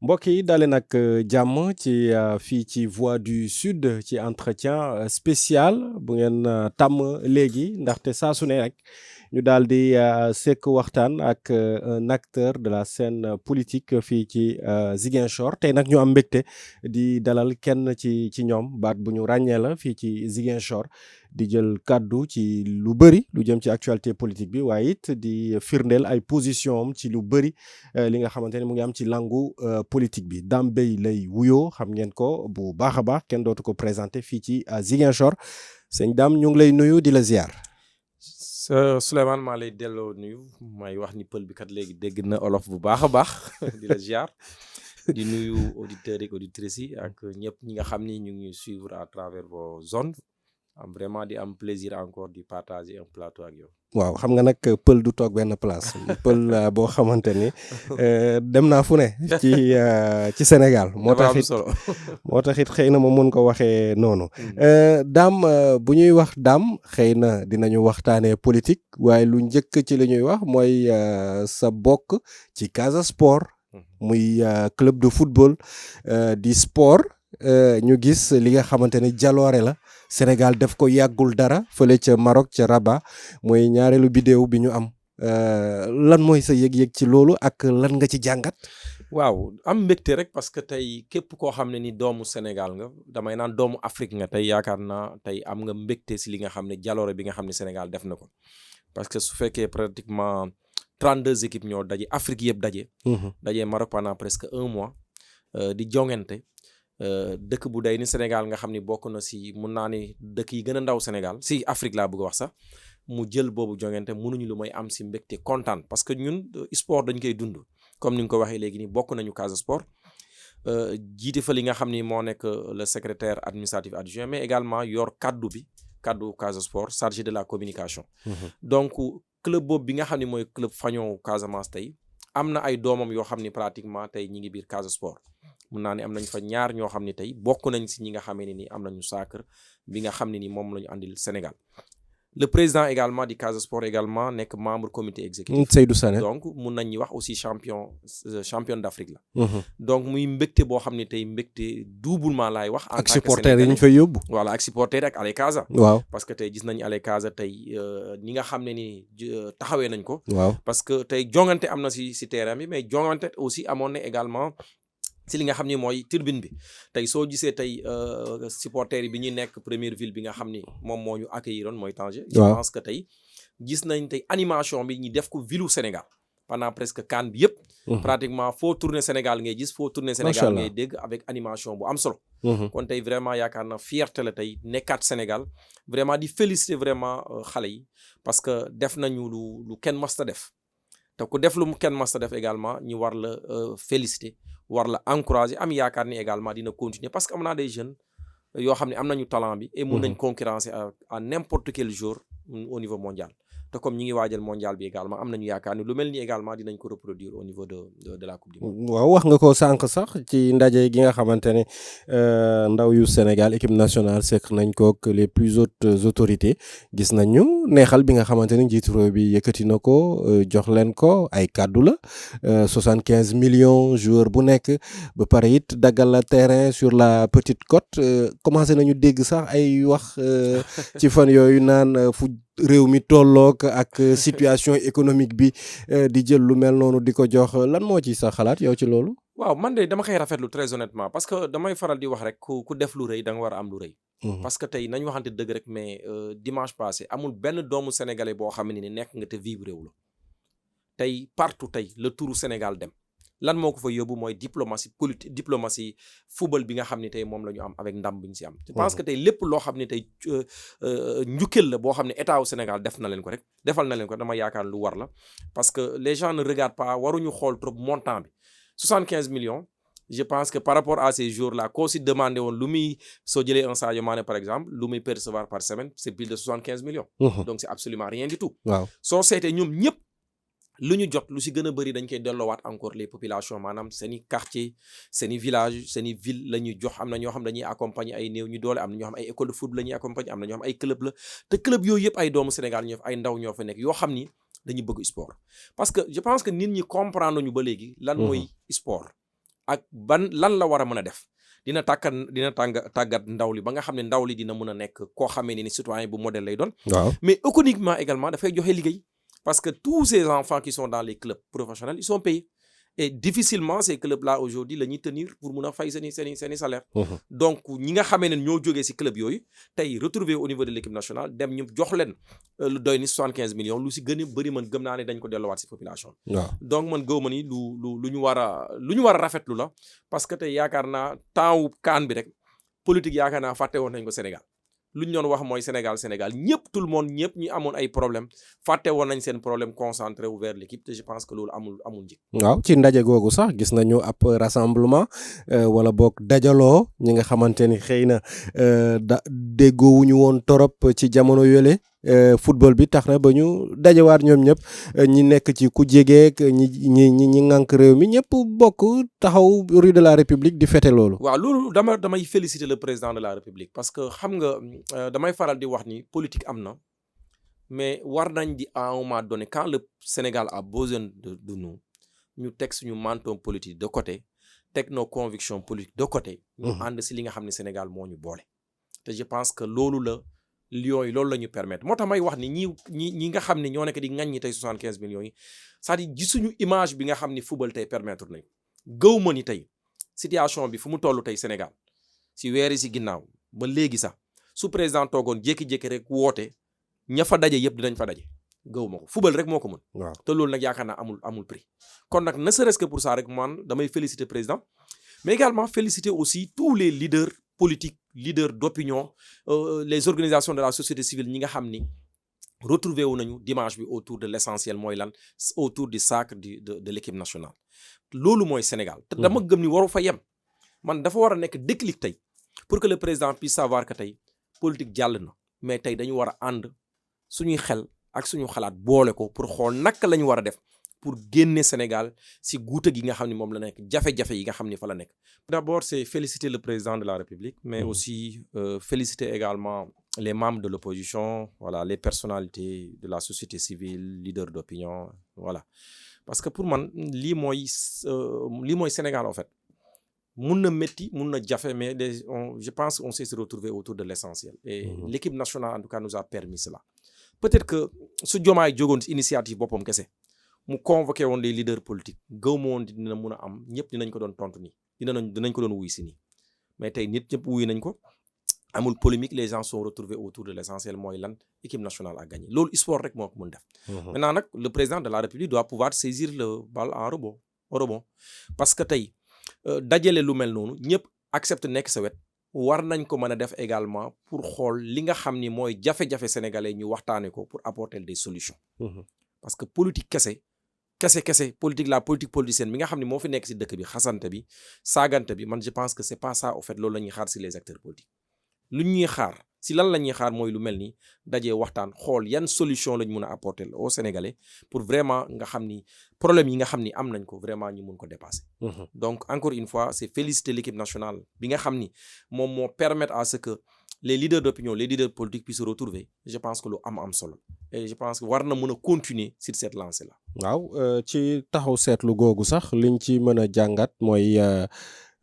mbokk yi dalee nag jàmm ci fii ci Voix du Sud ci entretien spécial bu ngeen tàmm léegi ndaxte saa su ne rek ñu daal di sekk waxtaan ak un acteur de la scène politique fii ci Ziguinchor tey nag ñu am mbégte di dalal kenn ci ñoom baat bu ñu ràññee la fii ci Ziguinchor di jël kàddu ci lu bëri lu jëm ci actualité politique bi waaye it di firndeel ay position am ci lu bëri li nga xamante ne mu ngi am ci langu politique bi Dame Beye lay wuyoo xam ngeen ko bu baax a baax kenn dootu ko présenté fii ci Ziguinchor sëñ Dame ñu ngi lay nuyu di la ziar. Souleymane maa lay delloo nuyu may wax ni pël bi kat léegi dégg na olof bu baax a baax di la ziar di nuyu auditeurs et auditrices yi ak ñëpp ñi nga xam ni ñu ngi suivre à travers vos zones am vraiment di am plaisir encore di partager un plateau ak yow. waaw xam nga nag pël du toog benn place pël boo xamante ni dem naa fu ne ci Sénégal moo tax it xëy na ma mën ko waxee noonu Dame bu ñuy wax Dame xëy na dinañu waxtaanee politique waaye lu njëkk ci li ñuy wax mooy sa bokk ci Casa Sport muy club de football di sport ñu gis li nga xamante ne jaloore la Sénégal def ko yàggul dara fële ca Maroc ca Rabat mooy ñaareelu bidéo bi ñu am lan mooy sa yëg-yëg ci loolu ak lan nga ci jàngat. waaw am mbégte rek parce que tey képp koo xam ne ni doomu Sénégal nga damay naan doomu Afrique nga tey yaakaar naa tey am nga mbégte si li nga xam ne jaloore bi nga xam ne Sénégal def na ko parce que su fekkee pratiquement 32 équipes ñoo daje Afrique yëpp daje. daje Maroc pendant presque 1 mois di jongante. dëkk bu day ni Sénégal nga xam ni bokk na si mun naa ni dëkk yi gën a ndaw Sénégal si Afrique laa bëgg a wax sax mu jël boobu jongante mënuñu lu may am si mbégte kontaan parce que ñun sport dañ koy dund comme ni nga ko waxee léegi nii bokk nañu Casa Sport jiite fa li nga xam ni moo nekk le secrétaire administratif adjoint mais également yor kaddu Casa Sport chargé de la communication. donc club boobu bi nga xam ni mooy club Fagnon Casamance tey am na ay doomam yoo xam ni pratiquement tey ñi ngi biir Casa Sport. mun naa ne am nañ fa ñaar ñoo xam ne tey bokk nañ si ñi nga xamee ne ni am nañu sacre bi nga xam ne ni moom la ñu andil Sénégal le président également di Casa Sport également nekk membre comité exécutif Seydou Sané donc mun nañ ñi wax aussi champion d'Afrique la donc muy mbégte boo xam ne tey mbégte doublement laay wax en ak supporters yi ñu fay yóbbu voilà ak supporters yi ak Allez Casa waaw parce que tey gis nañ Allez Casa tey ñi nga xam ne ni taxawee nañ ko waaw parce que tey jongante am na si terrain bi mais jongante aussi amoon na également si li nga xam ni mooy turbine bi tey soo gisee tey supporters yi bi ñuy nekk première ville bi nga xam ni moom moo ñu accueilliroon mooy Tanger. je pense que tey gis nañ tey animation bi ñu def ko ville Sénégal pendant presque CAN bi yëpp. pratiquement foo tourner Sénégal ngay gis foo tourner Sénégal ngay dégg avec animation bu am solo. kon tey vraiment yaakaar na fierté la tey nekkaat Sénégal vraiment di féliciter vraiment xale yi parce que def nañu lu kenn mës ta def te ku def lu kenn mës ta def également ñu war la féliciter. war la encourager am yaakaar ni également dina continuer parce que am naa des jeunes yoo xam ne am nañu talent bi et mun nañ concurrencer à n'importe quel jour au niveau mondial te comme ñi ngi waajal mondial bi également am nañu yaakaar ni lu mel ni également dinañ ko reproduire au niveau de la coupe du monde. waaw wax nga ko sànq sax ci ndaje gi nga xamante ne ndaw yu Sénégal équipe nationale sekk nañ ko ak les plus hautes autorités gis nañu neexal bi nga xamante ne njiitu réew bi yëkkati na ko jox leen ko ay kàddu la 75 millions joueurs bu nekk ba pare it daggal la terrain sur la Petite Côte commencé nañu dégg sax ay wax ci fan yooyu naan fu réew mi tolloog ak situation économique bi di jël lu mel noonu di ko jox lan moo ci sa xalaat yow ci loolu. waaw man de dama koy rafetlu très honnêtement parce que damay faral di wax rek ku def lu rëy da nga war a am lu rëy. parce que tey nañ waxante dëgg rek mais dimanche passé amul benn doomu sénégalais boo xam ne ni nekk nga te vivre réew la tey partout tey le touru Sénégal dem. lan moo ko fa yóbbu mooy diplomatie politique diplomatie football bi nga xam ne tey moom la ñu am avec ndam bi ñu si am. je pense que tey lépp loo xam ne tey njukkeel la boo xam ne état wu Sénégal def na leen ko rek defal na leen ko dama yaakaar lu war la parce que les gens ne regardent pas waruñu xool trop montant bi 75 millions. je pense que par rapport à ces jours-là koo si demandé woon lu muy soo jëlee un Sadio Mané par exemple lu muy percevoir par semaine c'est plus de 75 millions. donc c'est absolument rien du tout. waaw soo seetee ñoom ñëpp. lu ñu jot lu si gën a bëri dañ koy delloowaat encore les populations maanaam seen i quartier seen i village seen i ville la ñuy jox am na ñoo xam dañuy accompagner ay néew ñu doole am na ñoo xam ay école de foot la ñuy accompagner am na ñoo xam ay club la te club yooyu yëpp ay doomu Sénégal ñoo ay ndaw ñoo fa nekk yoo xam ni dañuy bëgg sport parce que je pense que nit ñi comprendre ñu ba léegi lan mooy sport ak lan la war a mën a def dina tàggat ndaw li ba nga xam ne ndaw li dina mën a nekk koo xamee ni citoyen bu modèle lay doon. waaw mais économiquement également dafay joxe liggéey parce que tous ces enfants qui sont dans les clubs professionnels ils sont payés et difficilement ces clubs là aujourd'hui la ñuy tenir pour mun a fay seeni salaire. donc ñi nga xamee ne ñoo jógee si club yooyu tey retrouver au niveau de l'équipe nationale dem ñu jox leen lu doy ni 75 millions lu si gën a bëri man gëm naa ne dañ ko delluwaat si population waaw donc man gëw ma ni lu ñu war a rafetlu la parce que tey yaakaar naa temps wu kaan bi rek politique yaakaar naa fàtte woon nañ ko Sénégal lu ñu doon wax mooy Sénégal ñëpp tout le monde ñëpp ñi amoon ay problème fàtte woon nañ seen problème concentré wu vers l'équipe te je pense que loolu amul njëg. waaw ci ndaje googu sax gis nañu ab rassemblement wala boog dajaloo ñi nga xamante ni xëy na déggoowuñu woon torop ci jamono yële football bi tax na ba ñu dajewaat ñoom ñëpp ñi nekk ci ku jegeek ñi ŋànk réew mi ñëpp bokk taxaw rue de la République di fêter loolu. waaw loolu damay féliciter le président de la République parce que xam nga damay faral di wax ni politique am na mais war nañ di à un moment donné quand le Sénégal a besoin de nous ñu teg suñu menton politique de côté teg nos convictions politiques de côté. ñu ànd si li nga xam ne Sénégal moo ñu boole. te je pense que loolu la. Lions yi loolu la ñu permettre moo tax may wax ni ñi nga xam ne ñoo nekk di ŋaññi tey 75 millions yi c'est-à-dire gisuñu image bi nga xam ni football tey permettre nañ gëw ma ni tey situation bi fu mu toll tey Sénégal si weeri si ginnaaw ba léegi sax su président toogoon jékki-jékki rek woote ña fa daje yëpp dinañ fa daje gëw ma ko football rek moo ko mën. waaw te loolu nag yaakaar naa amul prix. kon nag ne serait-ce que pour ça rek man damay féliciter président mais également féliciter aussi tous les leaders politiques leaders d'opinion les organisations de la société civile ñi nga xam ni retrouvé wu nañu dimanche bi autour de l'essentiel mooy lan autour du sacre de l'équipe nationale loolu mooy Sénégal te dama gëm ni waru fa yem man dafa war a nekk déclic tey pour que le président puisse savoir que tey politique jàll na mais tey dañu war a ànd suñuy xel ak suñu xalaat boole ko pour xool naka la ñu war a def pour génne Sénégal si guuta gi nga xam ne moom la nekk jafe-jafe yi nga xam ne fa la nekk. D'abord c'est féliciter le président de la République mais aussi féliciter également les membres de l'opposition voilà les personnalités de la société civile leaders d'opinion voilà parce que pour man lii mooy Sénégal en fait mun na métti mun na jafe mais je pense qu'on sait se retrouver autour de l'essentiel et l'équipe nationale en tout cas nous a permis cela peut-être que su Diomaye jógoon si initiative boppam kese mu convoqué woon les leaders politiques gëw ma woon dina mun a am ñëpp dinañ ko doon tontu nii dinañ ko doon wuy si nii mais tey nit ñëpp wuy nañ ko amul polémique les gens sont retrouvés autour de l'essentiel mooy lan équipe nationale a gagné loolu sport rek moo ko mën def. maintenant nag le président de la République doit pouvoir saisir le bal en rebond parce que tey dajale lu mel noonu ñëpp accepte nekk sa wet war nañ ko mën a def également pour xool li nga xam ni mooy jafe-jafe sénégalais ñu waxtaane ko pour apporter des solutions. parce que politique kese politique politicienne bi nga xam ne moo fi nekk si dëkk bi xasante bi saagante bi man je pense que c'est pas ça au fait loolu la ñuy xaar si les acteurs politiques lu ñuy xaar si lan la ñuy xaar mooy lu mel ni dajee waxtaan xool yan solution lañ mun a apporter aux Sénégalais pour vraiment nga xam ni problème yi nga xam ni am nañ ko vraiment ñu mun ko dépasser. donc encore une fois c'est féliciter l'équipe nationale bi nga xam ni moom moo permettre à ce que les leaders d'opinion les leaders politiques puissent se retrouver je pense que lu am solo et je pense que war na mën a continuer sur cette lancée là. waaw ci taxaw seetlu googu sax liñ ci mën a jàngat mooy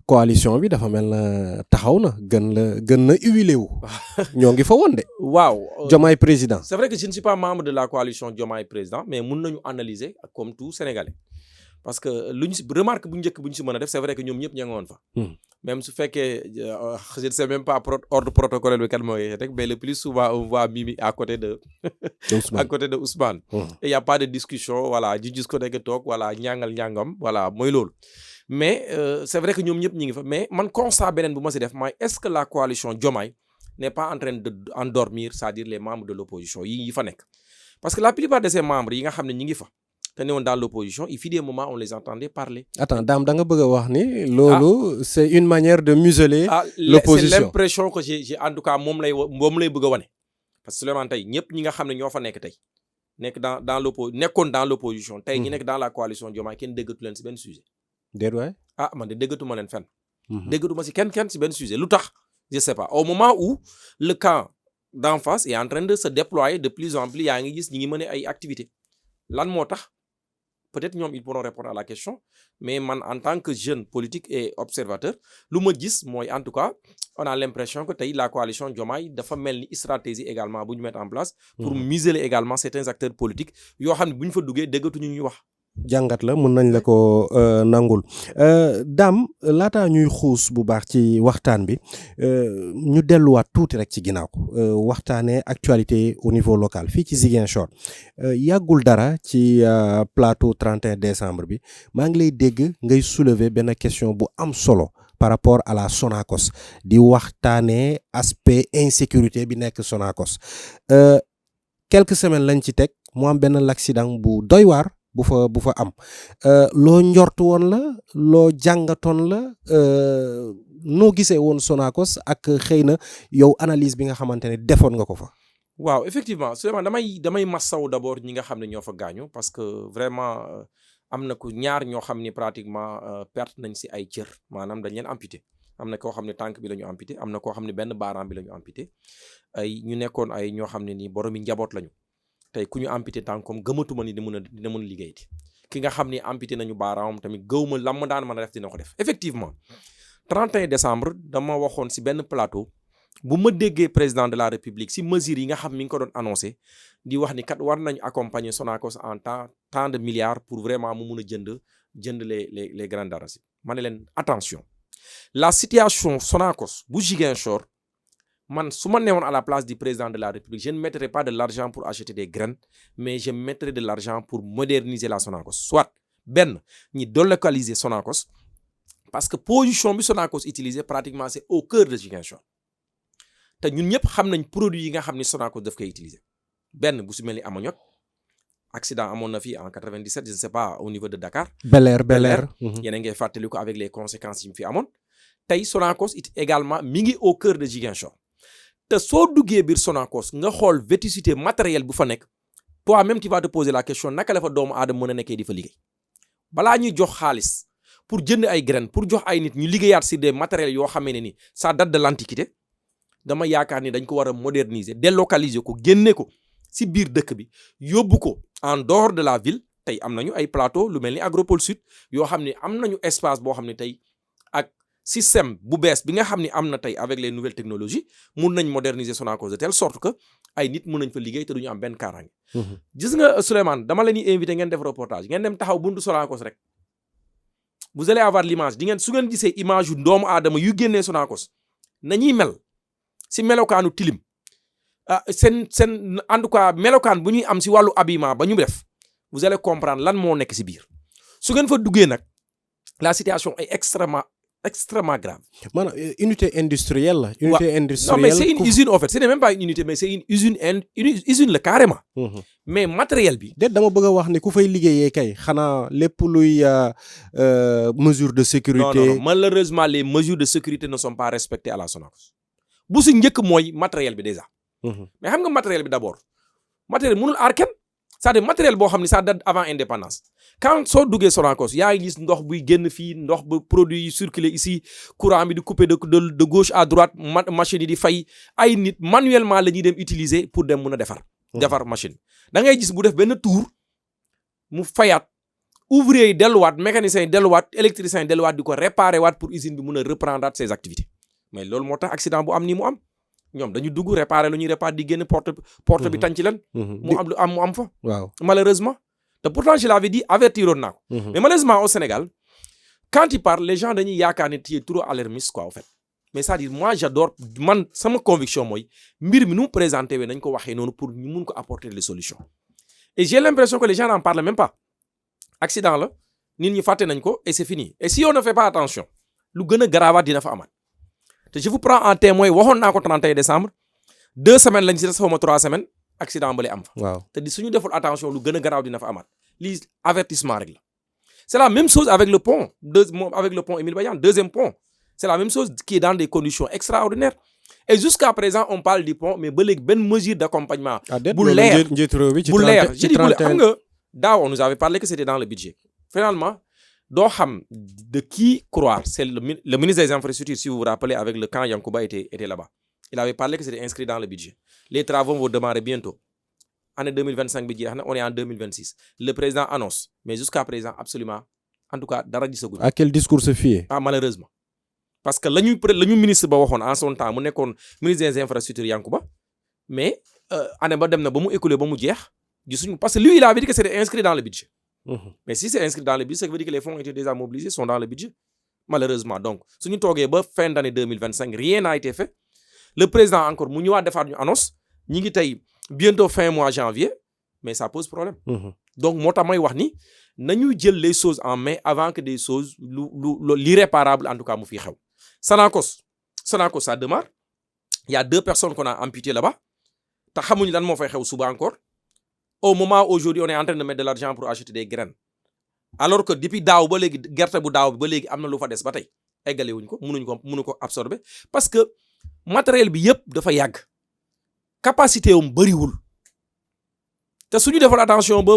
coalition bi dafa mel na taxaw na gën na huilé wu. ñoo ngi fa woon de. waaw Diomaye président. c'est vrai que je ne suis pas membre de la coalition Diomaye président mais mun nañu analyser comme tout Sénégalais parce que luñ si remarque bu njëkk bu ñu si mën a def c'est vrai que ñoom ñëpp ña nga woon fa. même su fekkee je ne sais même pas ordre protocolaire bi kan mooy rek mais le plus souvent on voit Mimi à côté de Ousmane. Et y a pas de discussion voilà di gis ko nekk toog voilà ñàngam voilà mooy loolu mais c'est vrai que ñoom ñëpp ñi ngi fa mais man constat beneen bu ma si def mooy est-ce que la coalition Diomaye n'est pas en train de endormir c'est-à-dire les membres de l'opposition yi fa nekk parce que la plupart de ces membres yi nga xam ne ñi ngi fa te ne woon dans l'opposition il fut des moments on les entendait parler. Attends Dame da nga bëgg a wax ni. loolu c'est une manière de museler. l'opposition c'est l'impression que j'ai en tout cas moom lay bëgg a wane. parce que Souleymane tey ñëpp ñi nga xam ne ñoo fa nekk tey nekkoon dans l'opposition tey ñi nekk dans la coalition Diomaye kenn déggatu leen si benn sujet. déet waay. man de déggatuma leen fenn. déggatuma si kenn si benn sujet lu tax je sais pas au moment où le camp d'en face est en train de se déployer de plus en plus yaa ngi gis ñi ngi mener ay activités lan moo tax peut-être ñoom ils pourront répondre à la question mais man en tant que jeune politique et observateur lu ma gis mooy en tout cas on a l'impression que tey la coalition Diomaye dafa mel ni stratégie également bu ñu mettre en place pour museler également certains acteurs politiques yoo xam ne bu ñu fa duggee déggatuñu ñuy wax. jàngat la mën nañ la ko nangul Dame laataa ñuy xuus bu baax ci waxtaan bi ñu delluwaat tuuti rek ci ginnaaw waxtaanee actualité au niveau local fii ci Ziguinchor yàggul dara ci plateau 31 décembre bi maa ngi lay dégg ngay soulever benn question bu am solo par rapport à la Sonacos di waxtaanee aspect insécurité bi nekk Sonacos quelques semaines lañ ci teg mu am benn l'accident bu doy waar bu fa am loo njort woon la loo jàngatoon la noo gisee woon Sonacos ak xëy na yow analyse bi nga xamante ne defoon nga ko fa. waaw effectivement Souleymane damay massaw d'abord ñi nga xam ne ñoo fa gaañu parce que vraiment am na ko ñaar ñoo xam ni pratiquement perte nañ si ay cër maanaam dañ leen amputé am na koo xam ne tànk bi la ñu amputé am na koo xam ne benn baaraam bi la ñu amputé ay ñu nekkoon ay ñoo xam ne nii boromi njaboot lañu. tey ku ñu amputé tànkoom gëmatuma ni dina mën a liggéeyti ki nga xam ni amputé nañu baaraamam tamit gëwma lam daan mën a def dina ko def effectivement 31 décembre dama waxoon si benn plateau bu ma déggee président de la république si mesures yi nga xam mi ngi ko doon annoncé di wax ni kat war nañu accompagner Sonacos en tant de milliards pour vraiment mu mun a jënd les grandes arachides ma ne leen attention la situation Sonacos bu Ziguinchor man su ma newoon à la place du président de la République je ne mettrai pas de l'argent pour acheter des graines mais je mettrai de l'argent pour moderniser la Sonacos soit benn ñi délocaliser Sonacos parce que position bi Sonacos utilisé pratiquement c'est au cœur de Ziguinchor te ñun ñëpp xam nañ produit yi nga xam ni Sonacos daf koy utiliser benn bu su mel ni ammoniac accident amoon na fi en 97 je ne sais pas au niveau de Dakar. Bel Air. Yéen a ngi fàttali ko avec les conséquences yi mu fi amoon tey Sonacos également mi ngi au cœur de Ziguinchor. te soo duggee biir Sonacos nga xool vétusté matériel bu fa nekk toi-même tu vas te poser la question naka la fa doomu aadama mën a nekkee di fa liggéey balaa ñuy jox xaalis pour jënd ay graines pour jox ay nit ñu liggéeyaat sur des matériels yoo xamee ne ni ça date de l'antiquité dama yaakaar ni dañ ko war a moderniser délocaliser ko génne ko si biir dëkk bi yóbbu ko en dehors de la ville tey am nañu ay plateau lu mel ni Agropole Sud yoo xam ne am nañu espace boo xam ne tey ak système bu bees bi nga xam ne am na tey avec les nouvelles technologies mun nañ moderniser Sonacos de telle sorte que ay nit mun nañ fa liggéey te duñu am benn kaaraange. gis nga Souleymane dama leen di invité ngeen def reportage ngeen dem taxaw buntu Sonacos rek vous allez avoir l'image di ngeen su ngeen gisee image yu doomu aadama yu génnee Sonacos nañuy mel si melokaanu tilim seen en tout cas melokaan bu ñuy am si wàllu habillement ba ñu def vous allez comprendre lan moo nekk si biir su ngeen fa duggee nag la situation est extrêmement grave. maanaam unité industrielle la. unité industrielle non mais c'est une usine en fait ce n'est même pas une unité mais c'est une usine la carrément. mais matériel bi. déet dama bëgg a wax ni ku fay liggéeyee kay xanaa lépp luy mesure de sécurité. non malheureusement les mesures de sécurité ne sont pas respectées à la Sonacos bu si njëkk mooy matériel bi déjà. mais xam nga matériel bi d'abord matériel mënul aar kenn c'est-à-dire matériel boo xam ne ça date avant indépendance. quand soo duggee Sonacos yaa ngi gis ndox buy génn fii ndox bu produit yi circuler ici courant bi di couper de gauche à droite machine yi di fay ay nit manuellement la ñuy dem utiliser pour dem mën a defar machine da ngay gis bu def benn tour mu fayaat ouvrier yi delluwaat mécanicien yi delluwaat électricien yi delluwaat di ko réparer waat pour usine bi mën a reprendre ses activités mais loolu moo tax accident bu am nii mu am ñoom dañu dugg réparer lu ñuy réparer di génn porte bi tànc leen mu am fa waaw malheureusement. te pourtant je l'avais dit avertiroon naa ko mais malheureusement au Sénégal quand il parle les gens dañuy yaakaar ne tu es trop alarmiste quoi en fait mais c'est-à-dire moi j'adore man sama conviction mooy mbir mi nu mu présenté wee nañ ko waxee noonu pour ñu mun ko apporter les solutions et j'ai l'impression que les gens n'en parlent même pas accident la nit ñi fàtte nañ ko et c'est fini et si on ne fait pas attention lu gën a garaawaat dina fa amaat te je vous prends en témoin waxoon naa ko 31 décembre 2 semaines lañ ci des xawma 3 semaines accident bale am fa. waaw te di suñu deful attention lu gën a garaaw dina fa amaat lii avertissement rek la c'est la même chose avec le pont avec le pont Émile Badiane deuxième pont c'est la même chose qui est dans des conditions extraordinaires et jusqu'à présent on parle du pont mais ba léegi benn mesure d'accompagnement bu leer je dis bu xam nga daaw on nous avait parlé que c'était dans le budget finalement doo xam de qui croire c'est le ministre des infrastructures si vous vous rappelez avec le camp Yankuba était là-bas il avait parlé que c'était inscrit dans le budget les travaux vont démarrer bientôt année 2025 bi jeex na on est en 2026 le président annonce mais jusqu'à présent absolument en tout cas dara gisaguñ. à quel discours se fier? Malheureusement parce que la ñu ministre ba waxoon en son temps mu nekkoon ministre des infrastructures Yankuba mais année ba dem na ba mu écoulé ba mu jeex gisuñu parce que lui il avait dit que c'était inscrit dans le budget. Mais si c'est inscrit dans le budget ça veut dire que les fonds étaient déjà mobilisés sont dans le budget malheureusement donc suñu toogee ba fin d'année 2025 rien n'a été fait le président encore mu ñëwaat defaat ñu annonce ñi ngi tey bientôt fin mois janvier mais ça pose problème. Donc moo tax may wax ni nañu jël les choses en main avant que des choses l'irréparable en tout cas mu fi xew. Sonacos ça demeure il y a 2 personnes qu'on a amputées là-bas te xamuñu lan moo fay xew suba encore au moment aujourd'hui on est en train de mettre de l'argent pour acheter des graines alors que depuis daaw ba léegi gerte bu daaw bi ba léegi am na lu fa des ba tey eggale wuñ ko mënu ko absorber parce que matériel bi yëpp dafa yàgg capacité am bëriwul te suñu defal attention ba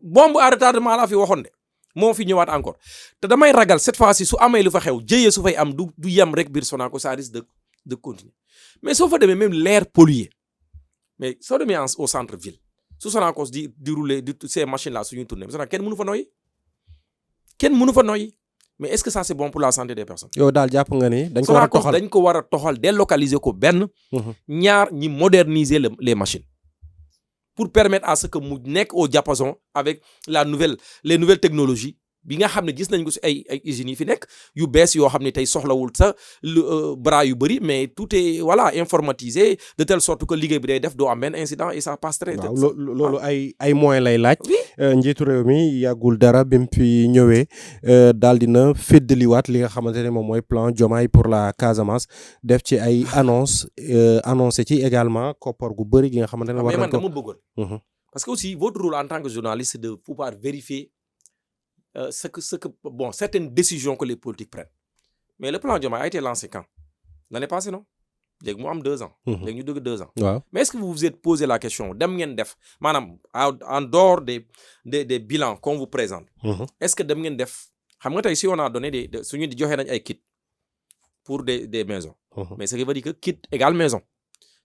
bombe à retardement laa fi waxoon de moo fi ñëwaat encore te damay ragal cette fois-ci su amee lu fa xew jëyee su fay am du yem rek biir Sonacos ça risque de continuer mais soo fa demee même l'air pollué mais soo demee au centre ville su Sonacos di rouler ces machines là suñuy tourner kenn mënu fa noyyi mais est-ce que ça c'est bon pour la santé des personnes. yow daal jàpp nga ni dañ ko war a toxal délocaliser ko benn. ñaar ñi moderniser les machines. pour permettre à ce que mu nekk au diapason avec les nouvelles technologies bi nga xam ne gis nañ ko ci ay usines yi fi nekk yu bees yoo xam ne tey soxlawul sa bras yu bëri mais tout est informatisé de telle sorte que liggéey bi day def doo am benn incident et ça passe très. waaw loolu ay moyens lay laaj. njiitu réew mi yàggul dara bi mu fi ñëwee daal dina féddaliwaat li nga xamante ne moom mooy plan Diomaye pour la Casamance def ci ay annoncé ci également koppar gu bëri gi nga xamante ne war nañ ko. mais man dama bëggoon. parce que aussi votre rôle en tant que journaliste de pouvoir vérifier. Certaines décisions que les politiques prennent. Mais le plan Diomaye a été lancé quand? L'année passée, non? Léegi mu am 2 ans. Léegi ñu dugg 2 ans. Waaw. Mais est-ce que vous vous êtes posé la question dem ngeen def maanaam en dehors des bilans qu'on vous présente. Est-ce que dem ngeen def xam nga tey si on a donné suñu di joxe nañ ay kits pour des maisons. Mais ce qui veut dire que kit égale maison.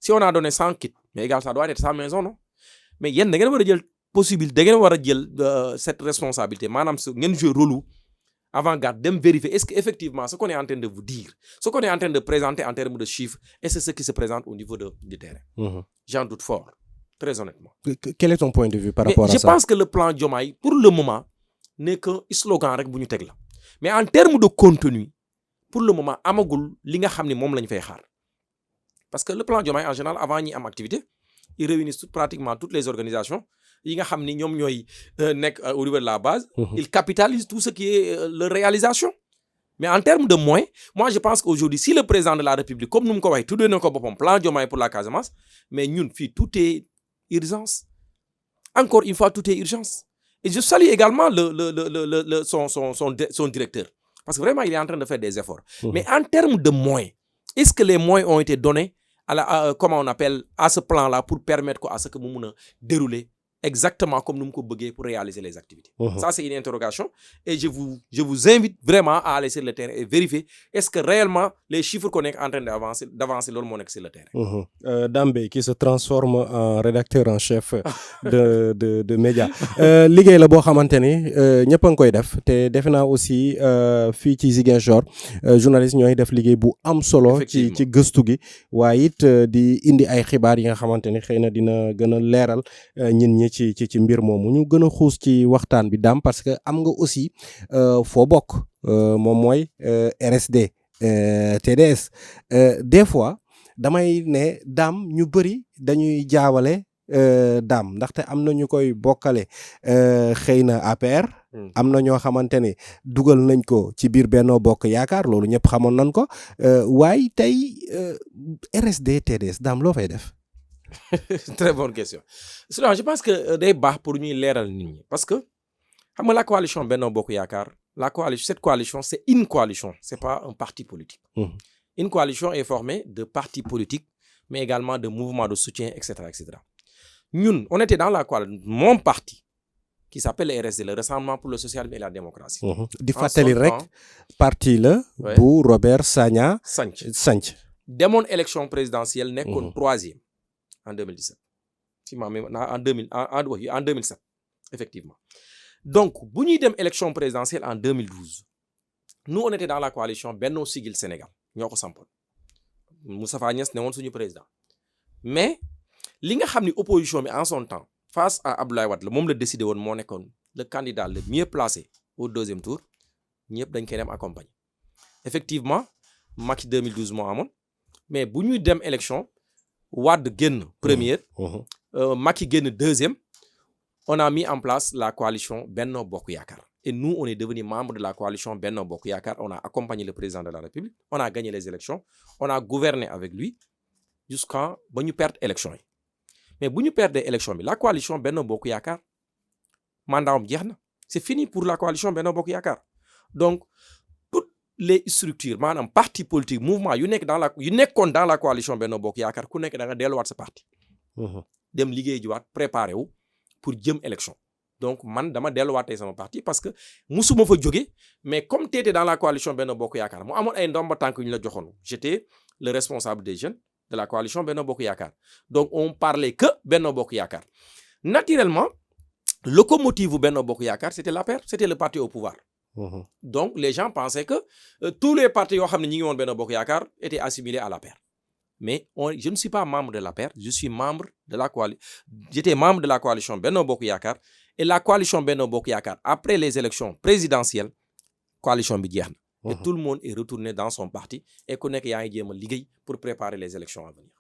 Si on a donné 100 kits mais égal ça doit être 100 maisons, non? Mais yéen da ngeen war a jël possibilité da ngeen war a jël cette responsabilité maanaam su ngeen jouer rôle avant-garde dem vérifier est-ce que effectivement ce qu'on est en train de vous dire ce qu'on est en train de présenter en termes de chiffres est-ce que ce qui se présente au niveau du terrain. J'en doute fort très honnêtement. Quel est ton point de vue par rapport à ça? Je pense que le plan Diomaye pour le moment n'est que slogan rek bu ñu teg la mais en termes de contenu pour le moment amagul li nga xam ne moom la ñu fay xaar parce que le plan Diomaye en général avant ñi am activité ils réunissent pratiquement toutes les organisations yi nga xam ni ñoom ñooy nekk au niveau de la base. Ils capitalisent tout ce qui est leur réalisation. Mais en termes de moyens moi je pense qu'aujourd'hui si le président de la République comme nu mu ko waxee tuddee na ko boppam plan Diomaye pour la Casamance mais ñun fii tout est urgence encore une fois tout est urgence et je salue également son directeur parce que vraiment il est en train de faire des efforts. Mais en termes de moyens est-ce que les moyens ont été donnés comment on appelle à ce plan-là pour permettre à ce que mu mun a dérouler exactement comme nous mu ko bëggee pour réaliser les activités. Ça c'est une interrogation et je vous invite vraiment à aller sur le terrain et vérifier est-ce que réellement les chiffres qu'on est en train d'avancer loolu moo nekk sur le terrain. Dambey qui se transforme en rédacteur en chef de médias liggéey la boo xamante ni ñëpp a ngi koy def te defe naa aussi fii ci Ziguinchor journaliste ñooy def liggéey bu am solo ci gëstu gi waaye it di indi ay xibaar yi nga xamante ni xëy na dina gën a leeral ñin ñi ci mbir moomu ñu gën a xuus ci waxtaan bi daam parce que am nga aussi foo bokk moom mooy RSD TDS des fois damay ne daam ñu bëri dañuy jaawale daam ndaxte am na ñu koy bokkale xëy na APR am na ñoo xamante ne dugal nañ ko ci biir Benno Bokk Yaakaar loolu ñëpp xamoon nañ ko waaye tey RSD TDS daam loo fay def. Très bonne question. Sinon, je pense que day baax pour ñuy leeral nit ñi parce que xam nga la coalition Benno Bokk Yaakaar cette coalition c'est une coalition c'est pas un parti politique. Une coalition est formée de partis politiques mais également de mouvements de soutien etc. Ñun on était dans la coalition mon parti qui s'appelle le RSD le Rassemblement pour le socialisme et la démocratie. di fàttali rek parti la bu Robert Sagna sanc demoon élection présidentielle nekkoon 3e en 2017 si ma mémoire en 2000 en 2007 effectivement. Donc bu ñuy dem élection présidentielle en 2012 nous on était dans la coalition Benno Siggil Sénégal ñoo ko sampoon Moustapha Niasse ne woon suñu président mais li nga xam ni opposition bi en son temps face à Abdoulaye Wade la moom la décidé woon moo nekkoon le candidat le mieux placé au deuxième tour ñëpp dañ koy dem accompagner effectivement Macky 2012 moo amoon mais bu ñuy dem élection Wade génn première Macky génn deuxième on a mis en place la coalition Benno Bokk Yaakaar et nous on est devenu membre de la coalition Benno Bokk Yaakaar on a accompagné le président de la République on a gagné les élections on a gouverné avec lui jusqu'à ba ñu perdre élection yi mais bu ñu perdre élection bi la coalition Benno Bokk Yaakaar mandatam jeex na c'est fini pour la coalition Benno Bokk Yaakaar donc toutes les structures maanaam parti politique mouvement yu nekkoon dans la coalition Benno Bokk Yaakaar ku nekk da nga delluwaat sa parti dem liggéey jiwaat préparé wu pour jëm élection donc man dama delluwaatee sama parti parce que musuma fa jóge mais comme t'étais dans la coalition Benno Bokk Yaakaar mu amoon ay ndomba tànk yu ñu la joxoon j'étais le responsable des jeunes de la coalition Benno Bokk Yaakaar donc on parlait que Benno Bokk Yaakaar naturellement locomotive bu Benno Bokk Yaakaar c'était l'APR c'était le parti au pouvoir donc les gens pensaient que tous les partis yoo xam ne ñi ngi woon Benno Bokk Yaakaar étaient assimilés à l'APR mais je ne suis pas membre de l'APR je suis membre de la coalition j'étais membre de la coalition Benno Bokk Yaakaar et la coalition Benno Bokk Yaakaar après les élections présidentielles coalition bi jeex na et tout le monde est retourné dans son parti et ku nekk yaa ngi jéem a liggéey pour préparer les élections à venir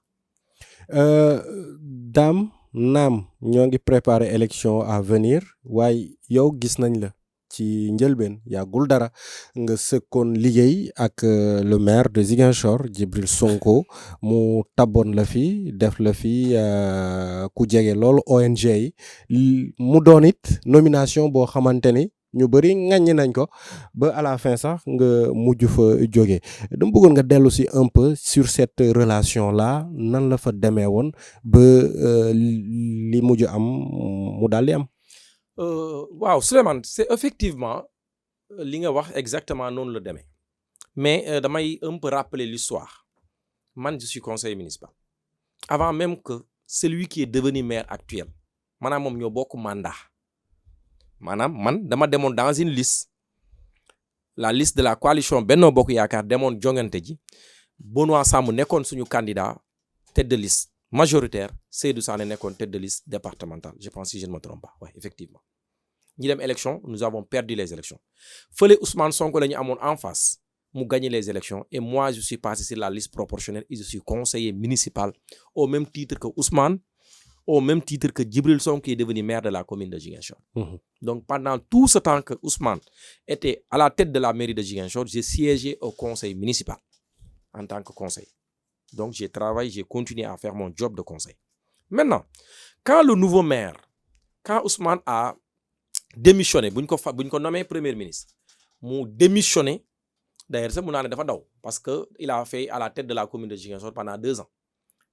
Dame naam ñoo ngi préparer élection à venir waaye yow gis nañ la ci njëlbeen yàggul dara nga sëkkoon liggéey ak le maire de Ziguinchor Djibril Sonko mu taboon la fi def la fi ku jege loolu ONG yi mu doon it nomination boo xamante ni ñu bëri ŋaññi nañ ko ba à la fin sax nga mujj fa jóge dama bëggoon nga dellu si un peu sur cette relation là nan la fa demee woon ba li mujj am mu daal di am. waaw Souleymane c'est effectivement li nga wax exactement noonu la demee mais damay un peu rappeler l'histoire man je suis conseiller municipal avant même que celui qui est devenu maire actuel maanaam moom ñoo bokk mandat maanaam man dama demoon dans une liste la liste de la coalition Benno Bokk Yaakaar demoon jongante ji Benoît Sambou nekkoon suñu candidat tête de liste majoritaire Seydou Sané nekkoon tête de liste départementale je pense si je ne me trompe pas ouais effectivement ñi dem élection nous avons perdu les élections fële Ousmane Sonko la ñu amoon en face mu gagné les élections et moi je suis passé sur la liste proportionnelle et je suis conseiller municipal au même titre que Ousmane au même titre que Djibril Sonko qui est devenu maire de la commune de Ziguinchor. Donc pendant tout ce temps que Ousmane était à la tête de la mairie de Ziguinchor j'ai siégé au conseil municipal en tant que conseiller. Donc j'ai travaillé, j'ai continué à faire mon job de conseil. Maintenant, quand le nouveau maire, quand Ousmane a démissionné, bu ñu ko nommé premier ministre, mu démissionné, d'ailleurs ça mu naa ne dafa daw parce que il a fait à la tête de la commune de Ziguinchor pendant 2 ans.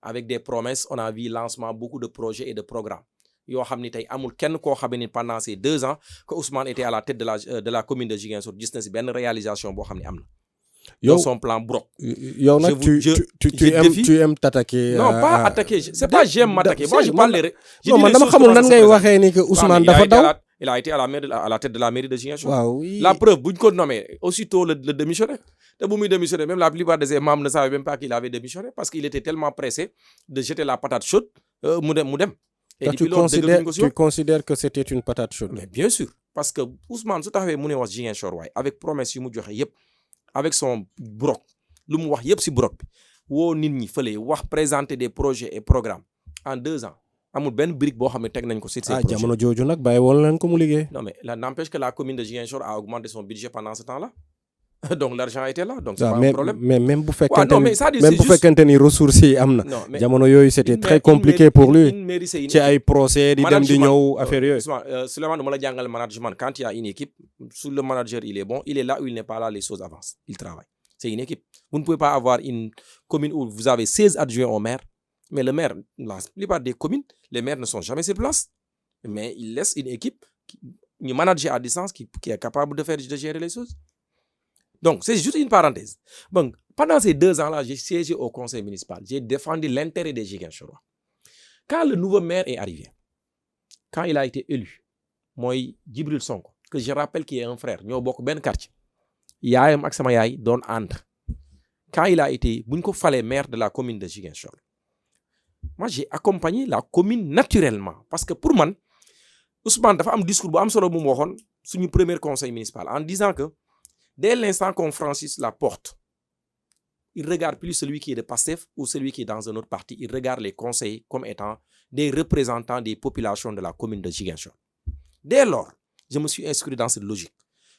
Avec des promesses, on a vu lancement beaucoup de projets et de programmes. Yoo xam ni tey amul kenn koo xam ni pendant ces 2 ans que Ousmane était à la tête de la commune de Ziguinchor gis na si benn réalisation boo xam ni am na. Yow son plan broc. Yow nag tu aimes t'attaquer. Non pas attaquer c'est pas j'aime m'attaquer. Moi je parle. Non man dama xamul nan ngay waxee ni que Ousmane dafa daw. Il a été à la tête de la mairie de Ziguinchor. Waaw la preuve bu ñu ko nommé aussitôt le démissionné. te bu muy démissionné même la plupart de ses membres ne savaient même pas qu'il avait démissionné parce qu'il était tellement pressé de jeter la patate chaude mu dem. Et tu considères que c'était une patate chaude. Mais bien sûr parce que Ousmane su taxawee mu ne wax Ziguinchor waaye avec promesse yu mu joxe yëpp avec son broc lu mu wax yëpp si broc bi woo nit ñi fële wax présenter des projets et programmes en 2 ans amul benn brique boo xam ne teg nañ ko. sur ces projets jamono jooju nag bàyyi woon leen ko mu liggéey. non mais là n'empêche que la commune de Ziguinchor a augmenté son budget pendant ce temps-là donc l'argent était là donc c'est pas un problème. mais même bu fekkente ni ressources yi am na. jamono yooyu c'était très compliqué pour lui. ci ay procès di dem di ñëw affaire yooyu. Souleymane dama la jàngal management quand il y a une équipe sur le manager il est bon il est là où il n'est pas là les choses avancent il travaille c'est une équipe. Vous ne pouvez pas avoir une commune où vous avez 16 adjoints au maire mais le maire la plupart des communes les maires ne sont jamais sur place mais il laisse une équipe ñu manager à distance qui est capable de gérer les choses. Donc, c'est juste une parenthèse. Bon, pendant ces 2 ans-là, j'ai siégé au conseil municipal. J'ai défendu l'intérêt des Ziguinchorois. Quand le nouveau maire est arrivé, quand il a été élu, mooy Djibril Sonko, que je rappelle qu'il est un frère, ñoo bokk benn quartier, yaayam ak sama yaay doon ànd. Quand il a été, bu ñu ko falee maire de la commune de Ziguinchor, moi j'ai accompagné la commune naturellement, parce que pour man Ousmane dafa am discours bu am solo bu mu waxoon suñu premier conseil municipal en disant que dès l'instant qu'on franchisse la porte, il regarde plus celui qui est de Pastef ou celui qui est dans un autre parti, il regarde les conseillers comme étant des représentants des populations de la commune de Ziguinchor. Dès lors, je me suis inscrit dans cette logique.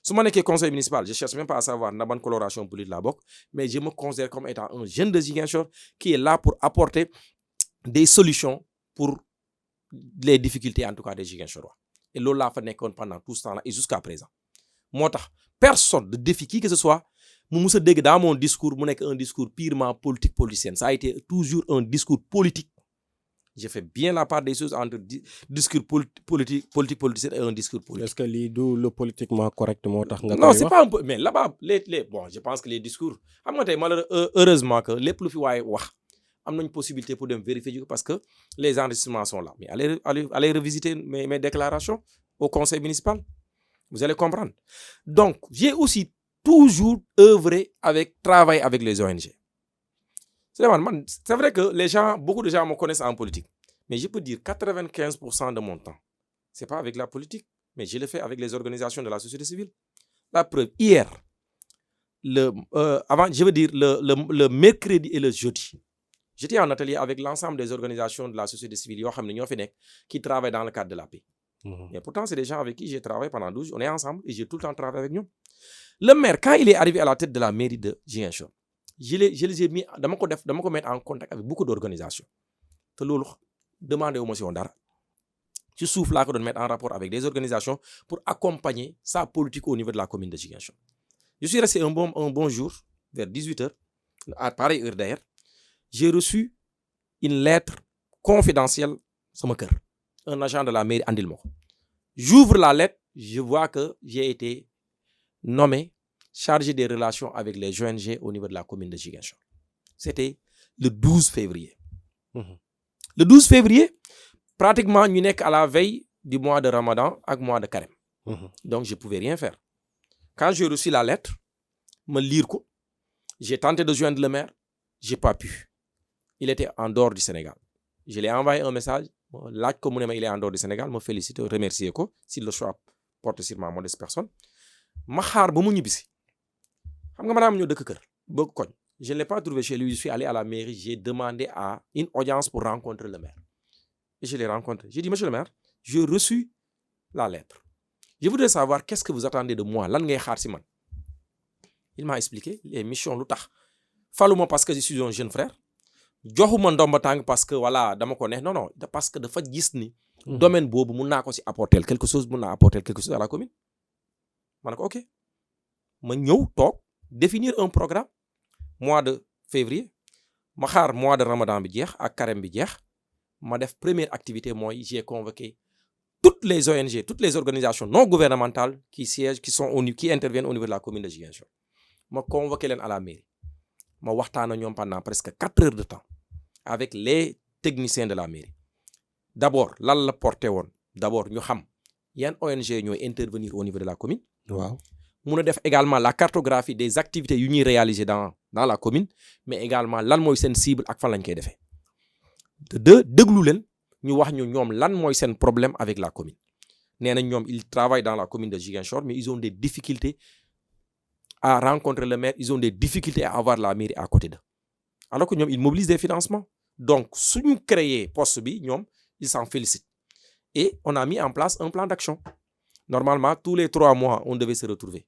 su ma nekkee conseil municipal, je cherche même pas à savoir na ban coloration politique la bokk, mais je me considère comme étant un jeune de Ziguinchor qui est là pour apporter des solutions pour les difficultés en tout cas des Ziguinchorois. Et loolu laa fa nekkoon pendant tout ce temps-là et jusqu'à présent. Moo tax personne de défi qui que ce soit mu mus a dégg dans mon discours mu nekk un discours purement politique politicienne. Ça a été toujours un discours politique. Je fais bien la part des choses entre discours politique politicien et un discours politique. Est-ce que lii du le politiquement correct moo tax nga koy Non, wax? c'est pas un peu, mais là-bas bon, je pense que les discours xam nga tey heureusement que lépp lu fi waaye wax am nañ possibilité pour dem vérifier parce que les enregistrements sont là. Mais allez revisiter mes déclarations au conseil municipal. Vous allez comprendre. Donc, j'ai aussi toujours travaillé avec les ONG. C'est vrai que beaucoup de gens me connaissent en politique. Mais je peux dire 95% de mon temps, c'est pas avec la politique, mais je le fais avec les organisations de la société civile. La preuve, hier, le mercredi et le jeudi, j'étais en atelier avec l'ensemble des organisations de la société civile qui travaillent dans le cadre de la paix. Mais pourtant, c'est des gens avec qui j'ai travaillé pendant 12 jours. On est ensemble et j'ai tout le temps travaillé avec nous. Le maire, quand il est arrivé à la tête de la mairie de Ziguinchor, je les ai mis, dama ko mettre en contact avec beaucoup d'organisations. Te loolu demandé wu ma si woon dara. Ci suuf laa ko doon mettre en rapport avec des organisations pour accompagner sa politique au niveau de la commune de Ziguinchor. Je suis resté un bon jour, vers 18h, à pareille heure d'ailleurs. J'ai reçu une lettre confidentielle sama kër. Un agent de la mairie andil ma ko. J'ouvre la lettre, je vois que j'ai été nommé chargé des relations avec les ONG au niveau de la commune de Ziguinchor. C'était le 12 février. Le 12 février, pratiquement, ñu nekk à la veille du mois de Ramadan ak mois de Carême. Donc, je ne pouvais rien faire. Quand j'ai reçu la lettre, me lire ko, j'ai tenté de joindre le maire, j'ai pas pu. Il était en dehors du Sénégal. Je lui ai envoyé un message, laaj ko mu ne ma il est en dehors du Sénégal, me féliciter, remercier ko si le choix porte sur ma modeste personne. Ma xaar ba mu ñibbisi. Xam nga madame ñoo dëkk kër bëgg koñ. Je ne l'ai pas trouvé chez lui, je suis allé à la mairie, j'ai demandé à une audience pour rencontrer le maire. Et je l'ai rencontré. J'ai dit, monsieur le maire, j'ai reçu la lettre. Je voudrais savoir qu'est-ce que vous attendez de moi. Lan ngay xaar si man. Il m'a expliqué les missions lu tax. Faluma parce que je suis un jeune frère. Joxuma ndomba tàng parce que voilà dama ko neex. Non, parce que dafa gis ni domaine boobu mun naa ko si apporter quelque chose à la commune. Ma ne ko ok. Ma ñëw toog définir un programme. Mois de février ma xaar mois de Ramadan bi jeex ak Carême bi jeex ma def première activité mooy j'ai convoqué toutes les ONG, toutes les organisations non gouvernementales qui interviennent au niveau de la commune de Ziguinchor. Ma convoqué leen à la mairie ma waxtaan ak ñoom pendant presque 4 heures de temps avec les techniciens de la mairie. D'abord lan la porté woon d'abord ñu xam yan ONG ñooy intervenir au niveau de la commune. Waaw. Mun a def également la cartographie des activités yu ñuy réaliser dans la commune mais également lan mooy seen cible ak fan lañ koy defee. De déglu leen ñu wax ñu ñoom lan mooy seen problème avec la commune. Nee nañ ñoom ils travaillent dans la commune de Ziguinchor mais ils ont des difficultés à rencontrer le maire, ils ont des difficultés à avoir la mairie à côté d'eux. Alors que ñoom ils mobilisent des financements. Donc suñu créer poste bi ñoom ils s'en félicitent. Et on a mis en place un plan d'action. Normalement tous les 3 mois on devait se retrouver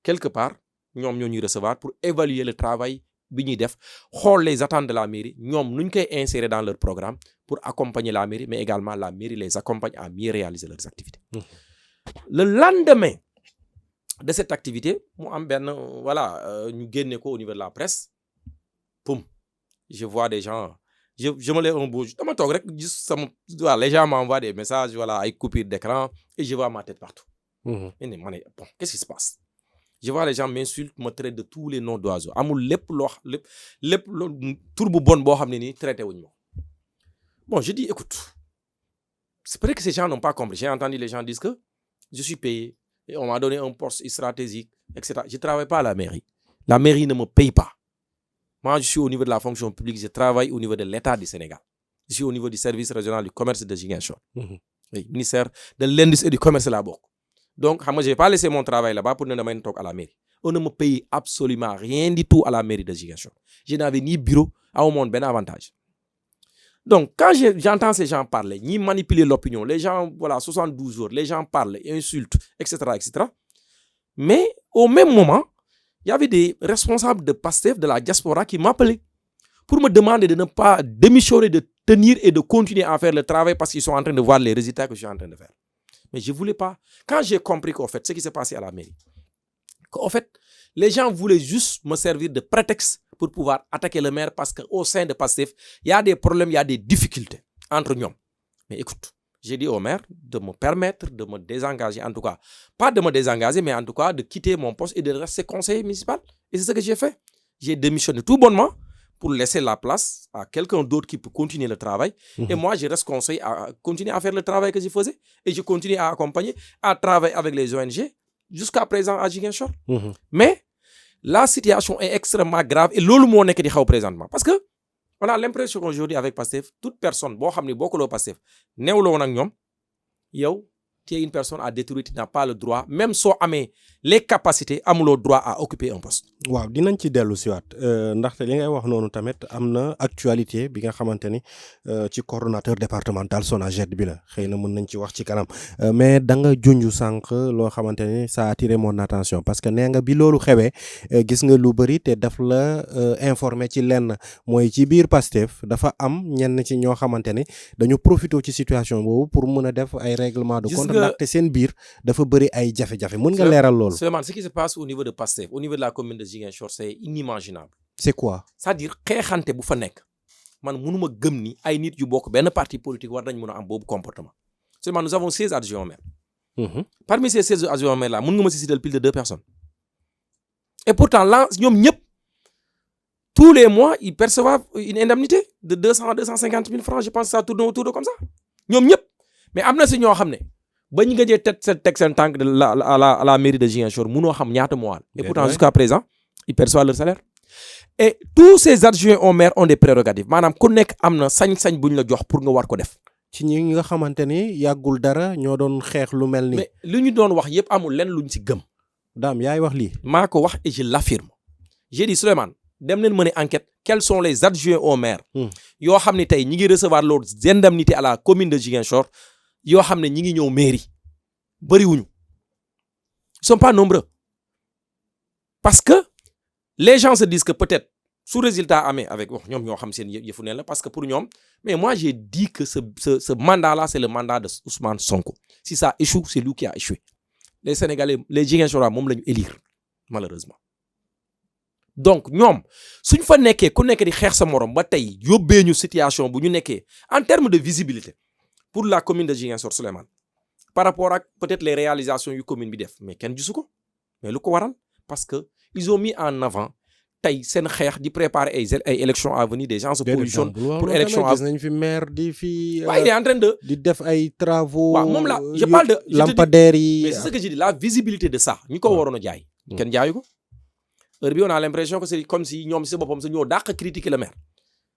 quelque part ñoom ñoo ñuy recevoir pour évaluer le travail bi ñuy def xool les attentes de la mairie ñoom nuñ koy insérer dans leur programme pour accompagner la mairie mais également la mairie les accompagne à mieux réaliser leurs activités. Le lendemain de cette activité mu am benn ñu génne ko au niveau de la presse poum je vois des gens je me lève un beau jour dama toog rek gis sama les gens m'envoient des messages ay coupures d'écran et je vois ma tête partout. Et ne ma ne bon qu'est-ce qui se passe. Je vois les gens m'insultent, me traitent de tous les noms d'oiseaux. Amul lépp tur bu bon boo xam ne nii traité wuñ ma. Bon, je dis, écoute, c'est vrai que ces gens n'ont pas compris. J'ai entendu les gens dire que je suis payé, et on m'a donné un poste stratégique, etc. Je ne travaille pas à la mairie. La mairie ne me paye pas. Moi, je suis au niveau de la fonction publique, je travaille au niveau de l'État du Sénégal. Je suis au niveau du service régional du commerce de Ziguinchor. Oui, ministère de l'Industrie et du Commerce là-bas. Donc, je ne vais pas laisser mon travail là-bas pour ne pas aller à la mairie. On ne me paye absolument rien du tout à la mairie de Ziguinchor. Je n'avais ni bureau, à au monde ben avantage. Donc, quand j'entends ces gens parler, ni manipuler l'opinion, les gens, voilà, 72 jours, les gens parlent, insultent, etc., etc. Mais au même moment, il y avait des responsables de PASTEF, de la diaspora, qui m'appelaient pour me demander de ne pas démissionner, de tenir et de continuer à faire le travail parce qu'ils sont en train de voir les résultats que je suis en train de faire. Mais je ne voulais pas. Quand j'ai compris qu'en fait, ce qui s'est passé à la mairie, qu'en fait, les gens voulaient juste me servir de prétexte pour pouvoir attaquer le maire parce qu'au sein de PASTEF, il y a des problèmes, il y a des difficultés entre nous. Mais écoute, j'ai dit au maire de me permettre de me désengager, en tout cas, pas de me désengager, mais en tout cas de quitter mon poste et de rester conseiller municipal. Et c'est ce que j'ai fait. J'ai démissionné tout bonnement pour laisser la place à quelqu'un d'autre qui peut continuer le travail. Et moi, je reste conseiller à continuer à faire le travail que je faisais. Et je continue à accompagner, à travailler avec les ONG jusqu'à présent à Ziguinchor. Mais la situation est extrêmement grave et l'eau le n'est que présentement. Parce que on a l'impression qu'aujourd'hui, avec PASTEF, toute personne, bon, beaucoup de PASTEF, tu es une personne à détruire, tu n'as pas le droit, même si tu as les capacités, tu as le droit à occuper un poste. waaw dinañ ci dellu si waat ndaxte li ngay wax noonu tamit am na actualité bi nga xamante ni ci coordonnateur départemental SONAGED bi la xëy na mën nañ ci wax ci kanam mais da nga junj sànq loo xamante ni ça a attiré mon attention parce que nee nga bi loolu xewee gis nga lu bëri te daf la informé ci lenn mooy ci biir PASTEF dafa am ñenn ci ñoo xamante ni dañu profité ci situation boobu pour mën a def ay règlement de compte ndaxte seen biir dafa bëri ay jafe-jafe mën nga leeral loolu. Seulement, ce qui se passe au niveau de PASTEF, au niveau de la commune de Ziguinchor, c'est inimaginable. C'est quoi? C'est-à-dire xeexante bu fa nekk man mënuma gëm ni ay nit yu bokk benn parti politique war nañ mën a am boobu comportement. Seulement, nous avons 16 adjoints au maire. Parmi ces 16 adjoints au maire là mën nga ma si citer plus de 2 personnes. Et pourtant là ñoom ñëpp tous les mois ils perçoivent une indemnité de 200 à 250 000 francs. Je pense que ça tourne autour de comme ça. ñoom ñëpp mais am na si ñoo xam ne ba ñu gëjee teg seen tànk à la mairie de Ziguinchor mënoo xam ñaata mois. Et pourtant jusqu'à présent ils perçoivent leur salaire. Et tous ces adjoints au maire ont des prérogatives maanaam ku nekk am na sañ-sañ bu ñu la jox pour nga war ko def. ci ñi nga xamante ni yàggul dara ñoo doon xeex lu mel ni. mais li ñu doon wax yëpp amul lenn luñ ci gëm. Dame yaay wax lii. maa ko wax et je l'affirme. J'ai dit Souleymane dem leen mener enquête quels sont les adjoints au maire. yoo xam ne tey ñi ngi recevoir leurs indemnités à la commune de Ziguinchor. yoo xam ne ñi ngi ñëw mairie bëriwuñu ils sont pas nombreux parce que les gens se disent que peut-être sous résultat amee avec ñoom ñoo xam seen yëfu ne la parce que pour ñoom mais moi j'ai dit que ce mandat là c'est le mandat de Ousmane Sonko si ça échoue c'est lui qui a échoué les Sénégalais les Ziguinchorois moom la ñu élire malheureusement donc ñoom suñ fa nekkee ku nekk di xeex sa morom ba tey yóbbee ñu situation bu ñu nekkee en termes de visibilité pour la commune de Ziguinchor Souleymane par rapport ak peut-être les réalisations yu commune bi def mais kenn gisu ko mais lu ko waral parce que ils ont mis en avant tey seen xeex di préparer ay élections à venir des gens se positionnent pour élection à gis nañ fi maire di fi waaye il est en train de di def ay travaux waaw moom la je parle de lampadaires yi mais c'est ce que je dis la visibilité de ça ñu ko waroon a jaay kenn jaayu ko heure bi on a l'impression que c'est comme si ñoom si boppam sa ñoo dàq critiquer le maire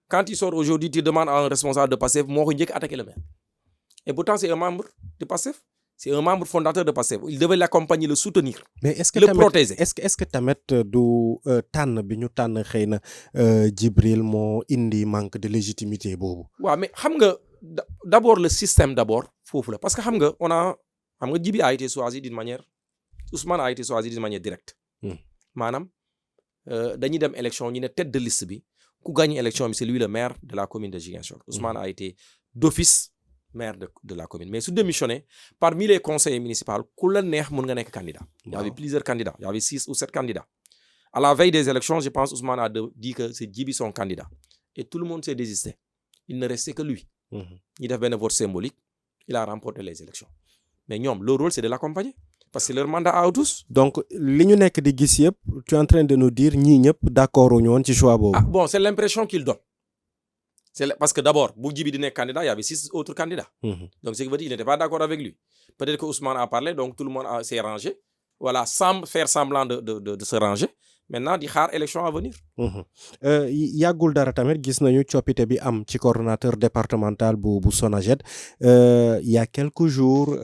quand il sort aujourd'hui tu demandes à un responsable de PASTEF moo ko njëkk attaquer le maire. Et pourtant, c'est un membre de PASTEF. C'est un membre fondateur de PASTEF. Il devait l'accompagner, le soutenir, mais est-ce que le protéger. Est-ce que tamit du tànn bi ñu tànn xëy na Djibril moo indi manque de légitimité boobu. waaw mais xam nga d'abord le système d'abord foofu la parce que xam nga Djibi a été choisi d'une manière Ousmane a été choisi d'une manière directe. maanaam dañuy dem élection ñu ne tête de liste bi ku gagne élection bi c'est lui le maire de la commune de Ziguinchor. Ousmane a été d'office maire de la commune mais su démissionné parmi les conseillers municipaux ku la neex mën nga nekk candidat. Il y avait plusieurs candidats, il y avait 6 ou 7 candidats. À la veille des élections, je pense Ousmane a dit que c'est Djibi son candidat et tout le monde s'est désisté. Il ne restait que lui. Il a fait un vote symbolique, il a remporté les élections. Mais ñoom leur rôle c'est de l'accompagner parce que leur mandat à eux tous. Donc li ñu nekk di gis yëpp tu es en train de nous dire ñii ñëpp d'accord wuñu woon ci choix boobu. Ah bon, c'est l'impression qu'il donne. parce que d'abord bu Djibi di nekk candidat il y avait 6 autres candidats. Donc ce qui veut dire il n'était pas d'accord avec lui. Peut-être que Ousmane a parlé donc tout le monde s'est rangé. Voilà, semble faire semblant de se ranger. Maintenant di xaar élection à venir. yàggul dara tamit gis nañu coppite bi am ci coordonnateur départemental bu SONAGED il y a quelques jours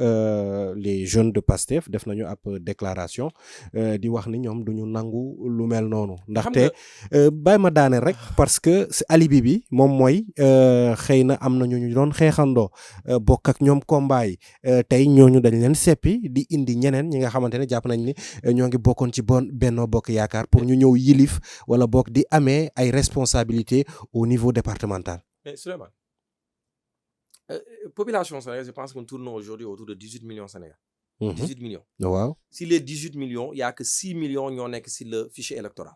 les jeunes de PASTEF def nañu ab déclaration di wax ni ñoom duñu nangu lu mel noonu. ndaxte bàyyi ma daane rek parce que alibi bi moom mooy xëy na am na ñu doon xeexandoo bokk ak ñoom combat yi tey ñooñu dañ leen seppi di indi ñeneen ñi nga xamante ne jàpp nañ ni ñoo ngi bokkoon ci Benno Bokk Yaakaar pour ñu ñëw yilif wala bokk di amee ay responsabilités au niveau départemental. Mais Souleymane, population sénégalaise, je pense qu'on tourne aujourd'hui autour de 18 millions Sénégal. 18 millions. Waaw. Si les 18 millions, il y a que 6 millions ñoo nekk si le fichier électoral.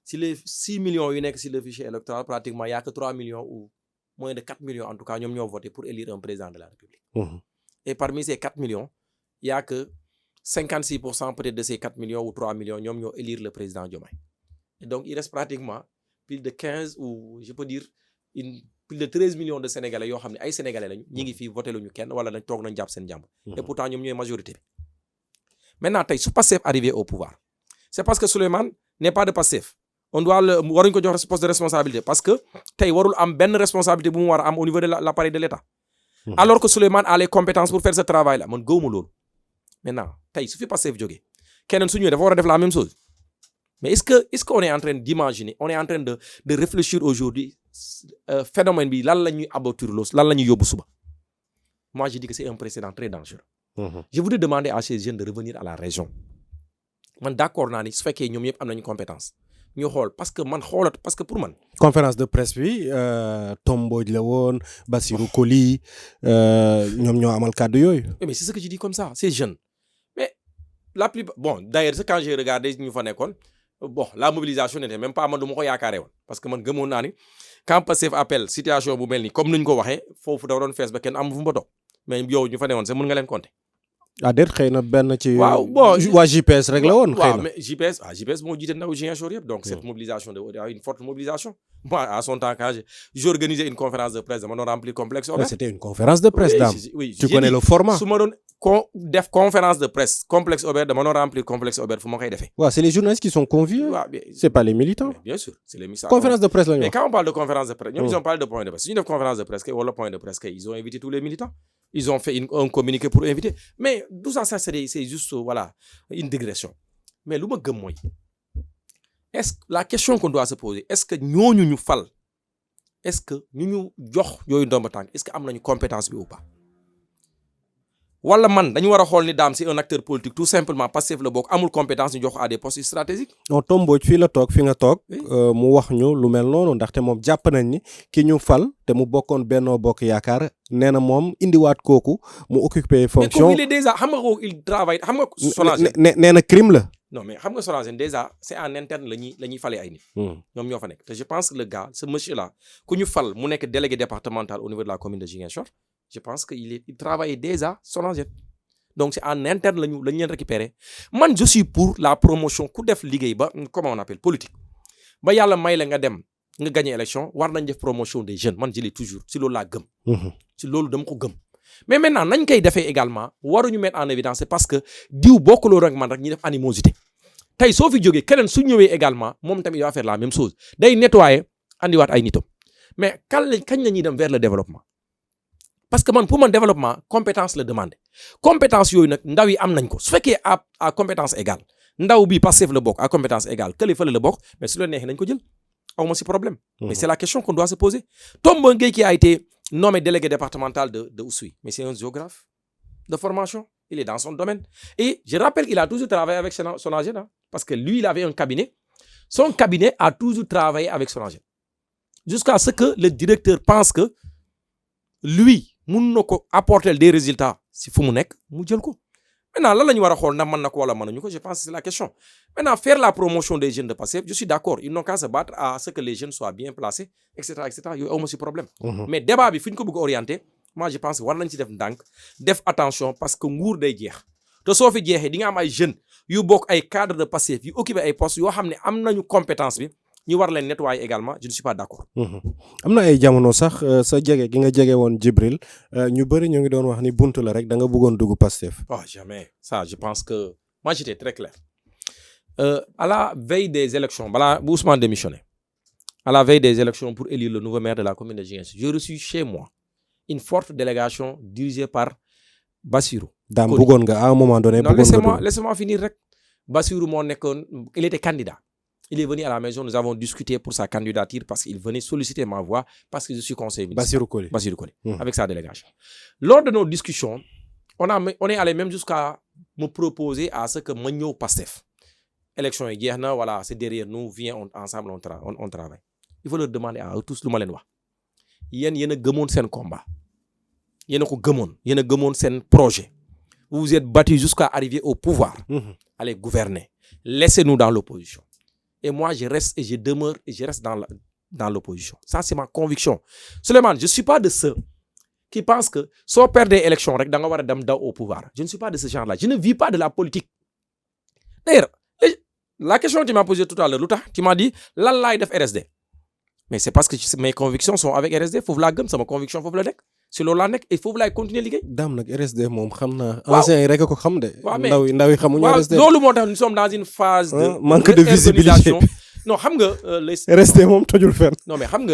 Si les 6 millions yu nekk si le fichier électoral, pratiquement il y a que 3 millions ou moins de 4 millions en tout cas ñoom ñoo voté pour élire un président de la République. Et parmi ces 4 millions, il y a que 56% peut-être de ces 4 millions ou 3 millions ñoom ñoo élire le président Diomaye. Et donc il reste pratiquement plus de 15 ou je peux dire plus de 13 millions de Sénégalais yoo xam ne ay Sénégalais lañu ñi ngi fii voté luñu kenn wala dañ toog nañ jàpp seen jàmbur. Et pourtant ñoom ñooy majorité bi. Maintenant tey su Pastef arrivé au pouvoir c'est parce que Souleymane n'est pas de Pastef. On doit waruñu ko jox poste de responsabilité parce que tey warul am benn responsabilité bu mu war a am au niveau de l'appareil de l'État. Alors que Souleymane a les compétences pour faire ce travail là man gëwuma loolu. Maintenant tey su fi Pastef jógee keneen su ñëwee dafa war a def la même chose mais est-ce qu'on est en train d'imaginer on est en train de réfléchir aujourd'hui phénomène bi lan la ñuy abattre lan la ñuy yóbbu suba. Moi je dis que c'est un précédent très dangereux. Je voudrais demander à ces jeunes de revenir à la région man d'accord naa ni su fekkee ñoom yëpp am nañu compétence ñu xool parce que pour man. conférence de presse bi Tom Mbodj la woon Bassirou Koli ñoom ñoo amal kàddu yooyu. Mais c'est ce que je dis comme ça ces jeunes mais la plupart bon d'ailleurs quand j'ai regardé ñu fa nekkoon bon la mobilisation n'était même pas man du ma ko yaakaaree woon parce que man gëmoon naa ni quand Pastef appel situation bu mel ni comme nuñ ko waxee foofu da doon fees ba kenn am fu mu ba toog mais yow ñu fa newoon sax mën nga leen compter. déet xëy na benn ci. waaw bon waa JPS rek la woon. xëy na waaw mais JPS moo jiite ndaw Ziguinchor yëpp donc cette mobilisation une forte mobilisation. Moi à son temps quand j'organisais une conférence de presse dama doon remplir complexe Obert. C'était une conférence de presse dame. Oui tu connais le format. su ma doon def conférence de presse complexe Obert dama doon remplir complexe Obert fu ma koy defee. waaw c'est les journalistes qui sont conviés. C'est pas les militants. Bien sûr c'est les militants. conférence de presse la ñu wax. Mais quand on parle de conférence de presse ñoom ils ont parlé de point de presse su ñu def conférence de presse kay wala point de presse kay ils ont invité tous les militants. Ils ont fait un communiqué pour inviter mais tout ça c'est juste voilà une digression mais lu ma gëm mooy est-ce que la question qu'on doit se poser est-ce que ñooñu ñu fal est-ce que ñu jox yooyu ndomba tànk est-ce que am nañu compétence bi ou pas wala man dañu war a xool ni daam c'est un acteur politique tout simplement Pastef la bokk amul compétence ñu jox à des postes stratégiques. non Tom Mbodj fii la toog fi nga toog. mu wax ñu lu mel noonu ndaxte moom jàpp nañ ni ki ñu fal te mu bokkoon Benno Bokk Yaakaar nee na moom indiwaat kooku mu occuper fonction. mais comme il est déjà xam nga kooku il travaille xam nga. Sonaged nee na crime la. non mais xam nga Sonaged déjà c'est en interne la ñuy falee ay nit. ñoom ñoo fa nekk te je pense que le gars ce monsieur là ku ñu fal mu nekk délégué départemental au niveau de la commune de Ziguinchor. Je pense qu'il travaille déjà Sonaged donc c'est en interne lañu leen récupérer man je suis pour la promotion ku def liggéey ba comment on appelle politique ba yàlla may la nga dem nga gagner élection war nañ def promotion des jeunes man je l'ai toujours si loolu laa gëm. si loolu dama ko gëm. mais maintenant nañ koy defee également waruñu mettre en évidence c'est parce que diw bokkuloo rek man rek ñuy def animosité tey soo fi jógee keneen su ñëwee également moom tamit il va faire la même chose day nettoyer andiwaat ay nitam mais kañ la ñuy dem vers le développement. parce que man pour man développement compétence la demande compétence yooyu nag ndaw yi am nañ ko su fekkee à compétence égale ndaw bi Pastef la bokk à compétence égale kële fële la bokk mais su la neexee nañ ko jël awma si problème. mais c'est la question qu'on doit se poser. Tom Mbodj qui a été nommé délégué départemental de Oussouye mais c'est un géographe de formation il est dans son domaine et je rappelle qu'il a toujours travaillé avec Sonaged parce que lui il avait un cabinet son cabinet a toujours travaillé avec Sonaged jusqu'à ce que le directeur pense que lui mun na ko apporter des résultats si fu mu nekk mu jël ko maintenant lan la ñu war a xool ndax mën na ko wala mënuñu ko je pense que c'est la question maintenant faire la promotion des jeunes de Pastef je suis d'accord ils n'ont qu'à se battre à ce que les jeunes soient bien placés et cetera yooyu awma si problème. mais débat bi fi ñu ko bëgg a orienter moi je pense que war nañ ci def ndànk def attention parce que nguur day jeex te soo fi jeexee di nga am ay jeunes yu bokk ay cadres de Pastef yu occupé ay postes yoo xam ne am nañu compétence bi ñu war leen nettoyer également je ne suis pas d'accord. am na ay jamono sax sa jege gi nga jege woon Djibril ñu bëri ñu ngi doon wax ni buntu la rek da nga bëggoon dugg Pastef. Oh jamais ça je pense que moi j'étais très clair à la veille des élections balaa bu Ousmane démissionné à la veille des élections pour élire le nouveau maire de la commune de Ziguinchor j'ai reçu chez moi une forte délégation dirigée par Bassirou. daam bëggoon nga à un moment donné. non bëggoon nga laissez-moi finir rek. Bassirou moo nekkoon il était candidat il est venu à la maison nous avons discuté pour sa candidature parce qu'il venait solliciter ma voix parce que je suis conseiller municipal. Bassirou Koli avec sa délégation. Lors de nos discussions on est allé même jusqu'à me proposer à ce que ma ñëw Pastef élection yi jeex na voilà c'est derrière nous viens ensemble on travaille il faut leur demander à eux tous lu ma leen wax yéen a gëmoon seen combat yéen a ko gëmoon yéen a gëmoon seen projet vous vous êtes battus jusqu'à arriver au pouvoir. Allez gouverner laissez-nous dans l'opposition et moi je reste et je demeure et je reste dans l'opposition ça c'est ma conviction. Souleymane je suis pas de ceux qui pensent que soo perdee élection rek da nga war a dem daw au pouvoir je ne suis pas de ce genre là je ne vis pas de la politique. D'ailleurs la question que tu m'as posée tout à l'heure lu tax tu m'as dit lan laay def RSD mais c'est parce que mes convictions sont avec RSD foofu laa gëm sama conviction foofu la nekk si loolu laa nekk et foofu laay continuer liggéey. daam nag RSD moom xam naa. anciens yi rek a ko xam de. waaw mais ndaw yi xamuñu RSD. waaw loolu moo tax nous sommes dans une phase de. manque de visibilité non xam nga. RSD moom tojul fenn. non mais xam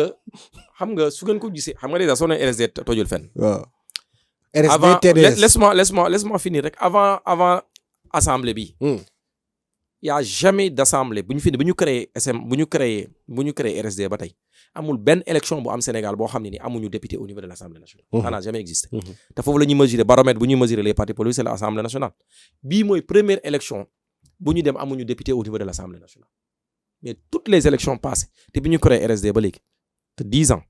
nga su ngeen ko gisee xam nga déjà soo nee RSD tojul fenn. waaw. RSD TDS laisse-moi finir rek avant assemblée bi. y a jamais d'assemblée bu ñu créé RSD ba tey amul benn élection bu am Sénégal boo xam ne ni amuñu député au niveau de l'Assemblée nationale. ça n'a jamais existé. te foofu la ñuy mesurer baromètre bu ñuy mesurer les partis politiques c'est l'Assemblée nationale. bii mooy première élection bu ñu dem amuñu député au niveau de l'Assemblée nationale mais toutes les élections passées te bi ñu créé RSD ba léegi te 10 ans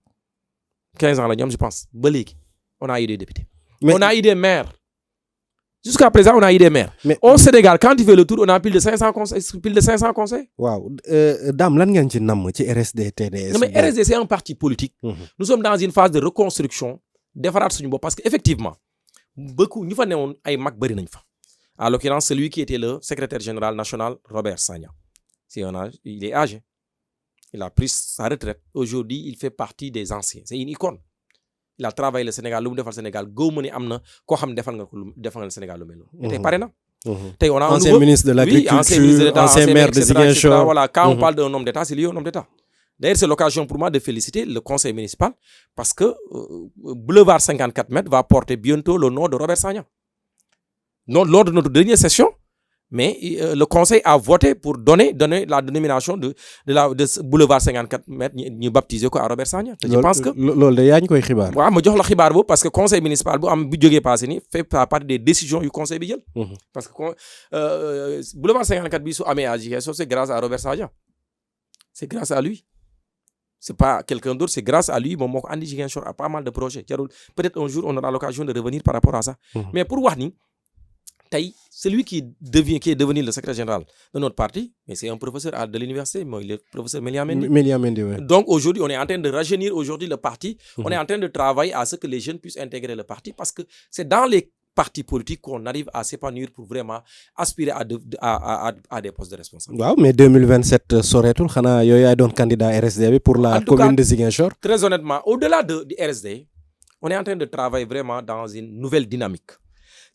15 ans la ñu am je pense ba léegi on a eu des députés. on a eu des maires. Jusqu'à présent, on a eu des maires. Mais au Sénégal, quand tu fais le tour, on a plus de 500 conseils. Waaw Dame lan ngeen ci namm ci RSD TDS. Non mais RSD c'est un parti politique. Nous sommes dans une phase de reconstruction defaraat suñu bopp parce que effectivement beaucoup ñu fa newoon ay mag bëri nañ fa. À l'occurrence celui qui était le secrétaire général national Robert Sagna. Il est âgé. Il a pris sa retraite. Aujourd'hui, il fait partie des anciens. C'est une icône. Il a travaillé le Sénégal lu mu defal Sénégal góob ma ni am na koo xam ne defal nga Sénégal lu mel noonu. tey pare na. tey on a un ancien ministre de l'agriculture, ancien maire de Ziguinchor. Voilà, quand on parle d'un homme d'État, c'est lui un homme d'État. D'ailleurs, c'est l'occasion pour moi de féliciter le conseil municipal parce que Boulevard 54 mètres va porter bientôt le nom de Robert Sagna. Non, lors de notre dernière session, mais le conseil a voté pour donner la dénomination de Boulevard 54 mètres ñu baptiser ko à Robert Sagna. Je pense que loolu de yaa ñu koy xibaar. waaw ma jox la xibaar boobu parce que conseil municipal bu am bu jógee passé ni fait partie des décisions yu conseil bi jël. parce que Boulevard 54 bi su amee à Ziguinchor c'est grâce à Robert Sagna. C'est grâce à lui. C'est pas quelqu'un d'autre, c'est grâce à lui moom moo ko andi Ziguinchor a pas mal de projets jarul peut-être un jour on aura l'occasion de revenir par rapport à ça. Mais pour wax ni tey celui qui est devenu le secrétaire général de notre parti mais c'est un professeur de l'université mooy le professeur Melia Mendy. Ouais. Donc aujourd'hui on est en train de rajeunir aujourd'hui le parti. On est en train de travailler à ce que les jeunes puissent intégrer le parti parce que c'est dans les partis politiques qu'on arrive à s'épanouir pour vraiment aspirer à des postes de responsabilité. Waaw mais 2027 soreetul xanaa yooyu yaay doon candidat RSD bi pour la commune de Ziguinchor. Très honnêtement au-delà du RSD on est en train de travailler vraiment dans une nouvelle dynamique.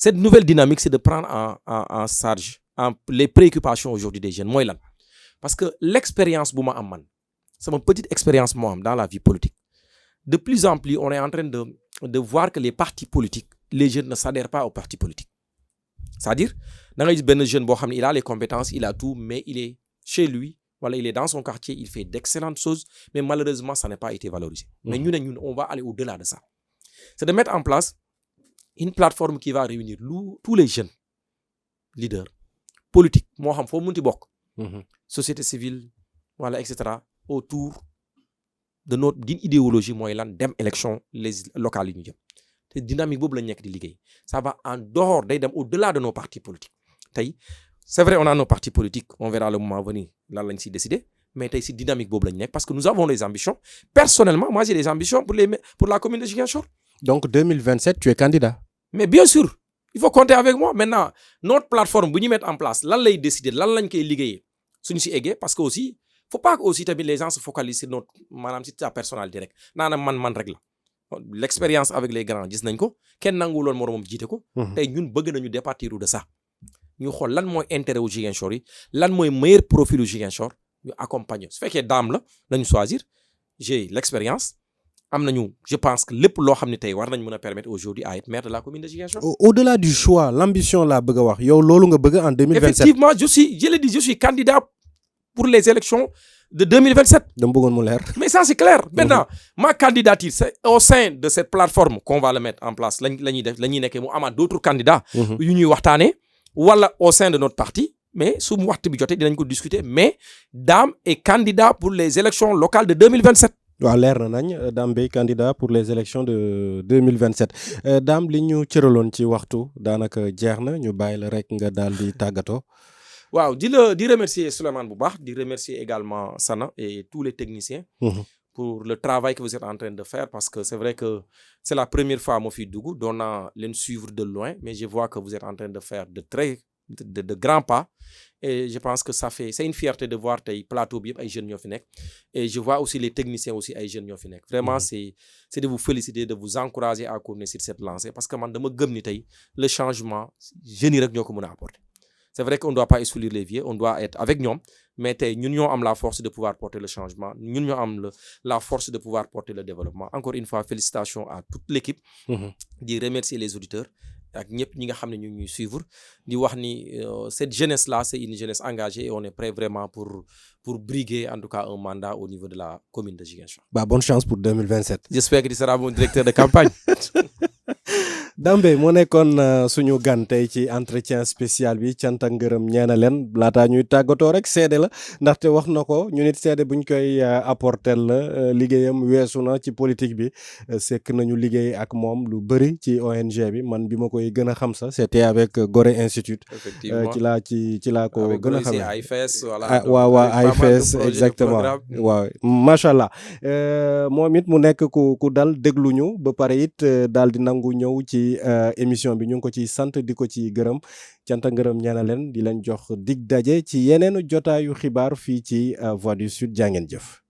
Cette nouvelle dynamique, c'est de prendre en charge les préoccupations aujourd'hui des jeunes. Moi, là. Parce que l'expérience, c'est ma petite expérience moi, dans la vie politique. De plus en plus, on est en train de voir que les partis politiques, les jeunes ne s'adhèrent pas aux partis politiques. C'est-à-dire, un jeune, il a les compétences, il a tout, mais il est chez lui, voilà, il est dans son quartier, il fait d'excellentes choses, mais malheureusement, ça n'a pas été valorisé. Mais nous, on va aller au-delà de ça. C'est de mettre en place une plateforme qui va réunir tous les jeunes leaders politiques moo xam foo munti bokk. Société civile voilà etc. autour de d'une idéologie mooy lan dem élection locales yi ñu jëm te dynamique boobu la ñu nekk di liggéey ça va en dehors day dem au-delà de nos partis politiques tey c'est vrai on a nos partis politiques on verra le moment venir lan lañ si décider mais tey si dynamique boobu la ñu nekk parce que nous avons des ambitions personnellement moi j'ai des ambitions pour la commune de Ziguinchor. Donc 2027 tu es candidat. Mais bien sûr, il faut compter avec moi. Maintenant, notre plateforme, bu ñu mettre en place, lan lay décider, lan lañ koy liggéeyee suñu si eggee parce que aussi faut pas que aussi tamit les gens se focalisent sur notre maanaam sur ta personnalité rek naanam man rek la l'expérience avec les grands gis nañ ko kenn nanguwuloon moromam jiite ko. tey ñun bëgg nañu départir de ça ñu xool lan mooy intérêt wu Ziguinchor yi lan mooy meilleur profil wu Ziguinchor ñu accompagner su fekkee daam la nañu choisir j'ai l'expérience am nañu je pense que lépp loo xam ne tey war nañ mën a permettre aujourd'hui à être maire de la commune de Ziguinchor. Au-delà du choix l'ambition laa bëgg a wax yow loolu nga bëgg en 2027. effectivement je suis candidat pour les élections de 2027. dama bëggoon mu leer. mais ça c'est clair. maintenant ma candidature c'est au sein de cette plateforme qu'on va le mettre en place la ñuy def la ñuy nekkee mu amaat d'autres candidats. yu ñuy waxtaanee wala au sein de notre parti. mais su mu waxtu bi jotee dinañ ko discuter mais Dame est candidat pour les élections locales de 2027. waaw leer na nañ Dame Beye candidat pour les élections de 2027 Dame li ñu cëraloon ci waxtu daanaka jeex na ñu bàyyi la rek nga daal di tàggatoo. waaw di remercier Souleymane bu baax di remercier également Sana et tous les techniciens. pour le travail que vous êtes en train de faire parce que c'est vrai que c'est la première fois moo fi dugg doon naa leen suivre de loin mais je vois que vous êtes en train de faire de grands pas et je pense que c'est une fierté de voir tey plateau bi yëpp ay jeunes ñoo fi nekk et je vois aussi les techniciens aussi ay jeunes ñoo fi nekk vraiment c'est de vous féliciter de vous encourager à continuer sur cette lancée parce que man dama gëm ni tey le changement jeunes yi rek ñoo ko mën a apporter c'est vrai qu'on doit pas exclure les vieux on doit être avec ñoom mais tey ñun ñoo am la force de pouvoir porter le changement ñun ñoo am la force de pouvoir porter le développement encore une fois félicitations à toute l'équipe di remercier les auditeurs ak ñëpp ñi nga xam ne ñu ngi ñuy suivre di wax ni cette jeunesse là c'est une jeunesse engagée et on est prêt vraiment pour briguer en tout cas un mandat au niveau de la commune de Ziguinchor. Bonne chance pour 2027. J'espère que tu seras mon directeur de campagne. Dame Beye moo nekkoon suñu gan tey ci entretien spécial bi cant ak ngërëm ñeena leen laataa ñuy tàggatoo rek seede la ndaxte wax na ko ñu nit seede buñ koy apporter la liggéeyam weesu na ci politique bi sekk nañu liggéey ak moom lu bëri ci ONG bi man bi ma koy gën a xam sax c'était avec Gorée Institute. effectivement ci laa ko gën a xam. avec AIFES voilà. waaw AIFES exactement waaw macha allah moom it mu nekk ku dal dégluñu ba pare it daal di nangu ñëw ci. émission bi ñu ngi ko ci sant di ko ci gërëm canta ngërëm ñaana leen di leen jox dig daje ci yeneenu jotaayu xibaar fii ci Voix du Sud jaa ngeen jëf.